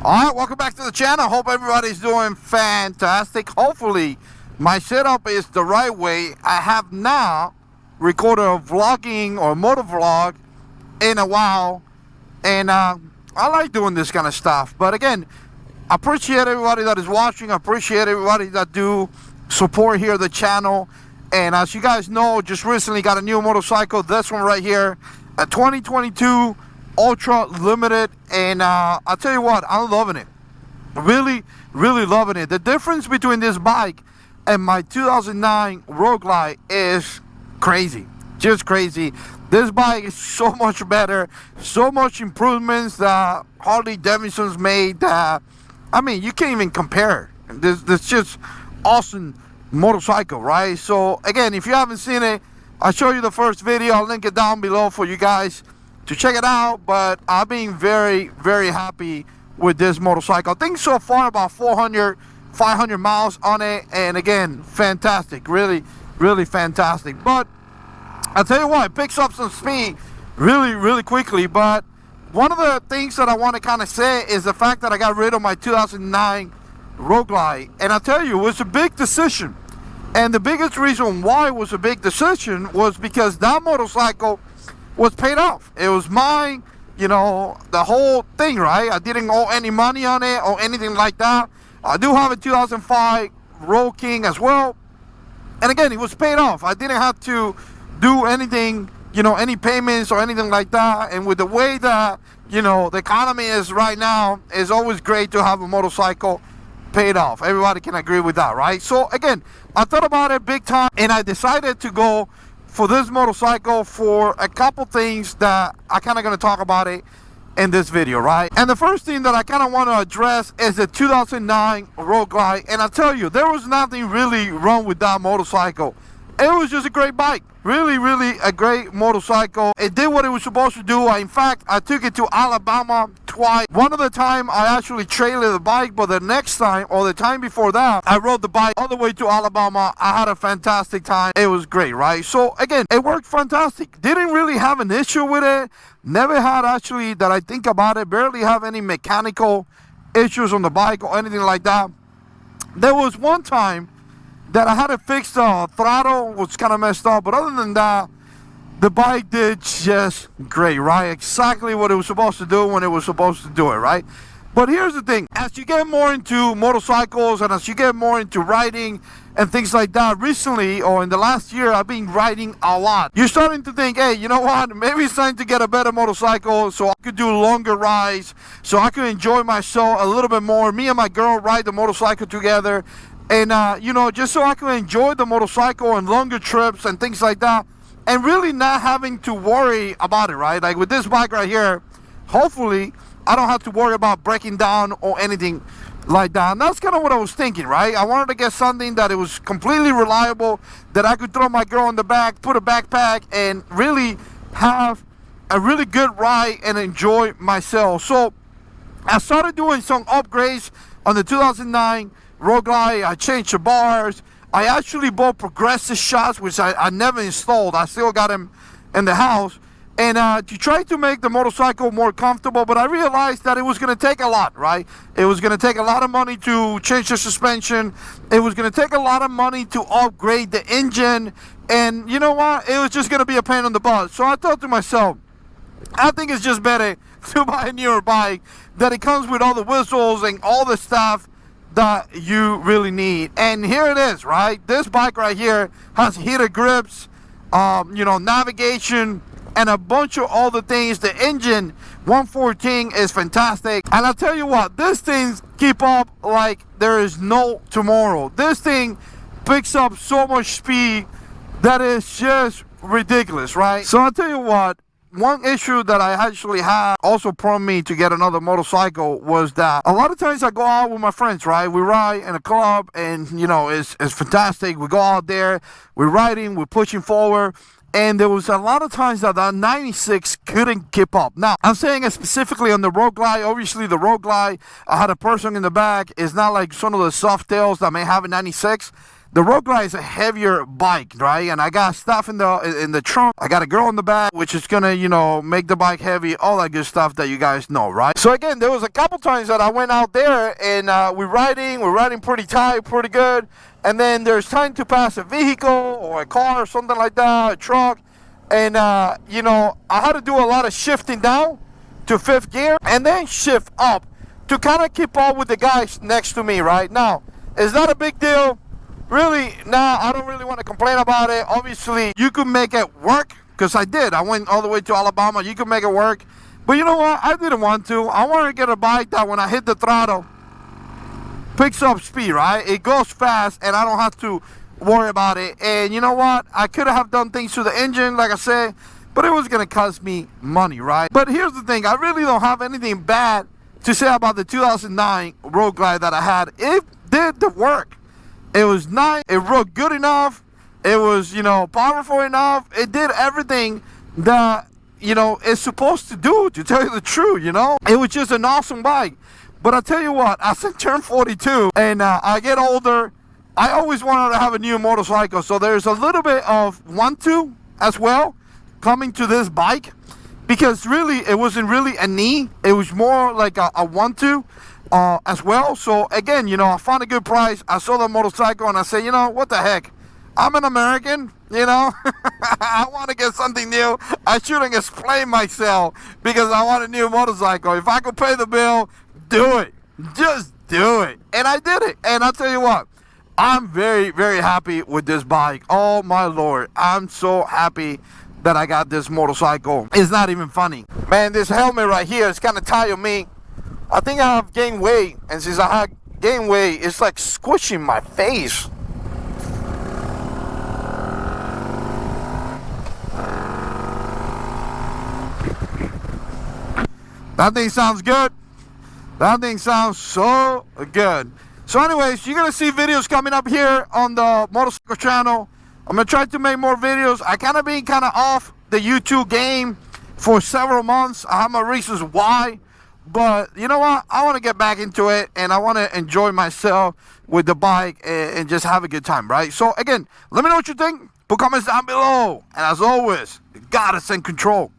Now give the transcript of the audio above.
Alright, welcome back to the channel. Hope everybody's doing fantastic. Hopefully my setup is the right way. I have now recorded a vlogging or motor vlog in a while, and I like doing this kind of stuff. But again, I appreciate everybody that is watching. I appreciate everybody that do support here the channel. And as you guys know, just recently got a new motorcycle, this one right here, a 2022 Ultra Limited, and I'll tell you what, I'm loving it. Really loving it. The difference between this bike and my 2009 Road Glide is crazy, just crazy. This bike is so much better, so much improvements that Harley Davidson's made. I mean, you can't even compare. This just awesome motorcycle, right? So again, if you haven't seen it, I'll show you the first video. I'll link it down below for you guys to check it out. But I've been very happy with this motorcycle. I think so far about 500 miles on it, and again, fantastic, really fantastic. But I'll tell you what, it picks up some speed really quickly. But one of the things that I want to kind of say is the fact that I got rid of my 2009 Road Glide, and I'll tell you, it was a big decision. And the biggest reason why it was a big decision was because that motorcycle was paid off. It was mine, you know, the whole thing, right? I didn't owe any money on it or anything like that. I do have a 2005 Road King as well, and again, it was paid off. I didn't have to do anything, you know, any payments or anything like that. And with the way that, you know, the economy is right now, it's always great to have a motorcycle paid off. Everybody can agree with that, right? So again, I thought about it big time, and I decided to go for this motorcycle for a couple things that I kind of going to talk about it in this video, right? And the first thing that I kind of want to address is the 2009 Road Glide. And I'll tell you, there was nothing really wrong with that motorcycle. It was just a great bike. Really a great motorcycle. It did what it was supposed to do. In fact, I took it to Alabama twice. One of the time I actually trailered the bike, but the next time, or the time before that, I rode the bike all the way to Alabama. I had a fantastic time. It was great, right? So again, it worked fantastic. Didn't really have an issue with it. Never had, actually, that I think about it, barely have any mechanical issues on the bike or anything like that. There was one time that I had to fix the throttle, was kind of messed up, but other than that, the bike did just great, right? Exactly what it was supposed to do when it was supposed to do it, right? But here's the thing, as you get more into motorcycles and as you get more into riding and things like that, recently, or in the last year, I've been riding a lot. You're starting to think, hey, you know what, maybe it's time to get a better motorcycle so I could do longer rides, so I could enjoy myself a little bit more. Me and my girl ride the motorcycle together, and you know, just so I can enjoy the motorcycle and longer trips and things like that, and really not having to worry about it, right? Like with this bike right here, hopefully I don't have to worry about breaking down or anything like that. And that's kind of what I was thinking, right? I wanted to get something that it was completely reliable, that I could throw my girl in the back, put a backpack, and really have a really good ride and enjoy myself. So I started doing some upgrades on the 2009 Road Glide. I changed the bars. I actually bought progressive shocks, which I never installed. I still got them in the house, and to try to make the motorcycle more comfortable. But I realized that it was going to take a lot, right? It was going to take a lot of money to change the suspension. It was going to take a lot of money to upgrade the engine, and you know what? It was just going to be a pain in the butt. So I thought to myself, I think it's just better to buy a newer bike that it comes with all the whistles and all the stuff that you really need. And here it is, right? This bike right here has heated grips, you know, navigation, and a bunch of all the things. The engine 114 is fantastic, and I'll tell you what, this thing keep up like there is no tomorrow. This thing picks up so much speed that is just ridiculous, right? So I'll tell you what, one issue that I actually had also prompted me to get another motorcycle was that a lot of times I go out with my friends, right? We ride in a club, and you know, it's fantastic. We go out there, we're riding, we're pushing forward, and there was a lot of times that the 96 couldn't keep up. Now, I'm saying it specifically on the Road Glide. Obviously, the Road Glide, I had a person in the back. It's not like some of the soft tails that may have a 96. The Road Glide is a heavier bike, right? And I got stuff in the trunk. I got a girl in the back, which is gonna, you know, make the bike heavy, all that good stuff that you guys know, right? So again, there was a couple times that I went out there and we're riding pretty tight, pretty good. And then there's time to pass a vehicle or a car or something like that, a truck. And, you know, I had to do a lot of shifting down to 5th gear and then shift up to kind of keep up with the guys next to me, right? Now, it's not a big deal. Really, nah, I don't really want to complain about it. Obviously, you could make it work, because I did. I went all the way to Alabama. You could make it work. But you know what? I didn't want to. I wanted to get a bike that when I hit the throttle, picks up speed, right? It goes fast, and I don't have to worry about it. And you know what? I could have done things to the engine, like I said, but it was going to cost me money, right? But here's the thing. I really don't have anything bad to say about the 2009 Road Glide that I had. It did the work. It was nice. It rode good enough. It was, you know, powerful enough. It did everything that, you know, it's supposed to do, to tell you the truth, you know. It was just an awesome bike. But I'll tell you what, as I turn 42 and I get older, I always wanted to have a new motorcycle. So there's a little bit of want to as well coming to this bike. Because really, it wasn't really a need. It was more like a want to. As well. So again, you know, I found a good price. I saw the motorcycle and I said, you know, what the heck? I'm an American, you know. I want to get something new. I shouldn't explain myself because I want a new motorcycle. If I could pay the bill, do it. Just do it. And I did it. And I'll tell you what, I'm very, very happy with this bike. Oh my Lord. I'm so happy that I got this motorcycle. It's not even funny. Man, this helmet right here is kind of tired of me. I think I have gained weight, and since I have gained weight, it's like squishing my face. That thing sounds good. That thing sounds so good. So anyways, you're going to see videos coming up here on the motorcycle channel. I'm going to try to make more videos. I kind of been off the YouTube game for several months. I have my reasons why. But you know what? I want to get back into it, and I want to enjoy myself with the bike and just have a good time, right? So again, let me know what you think. Put comments down below. And as always, you gotta send control.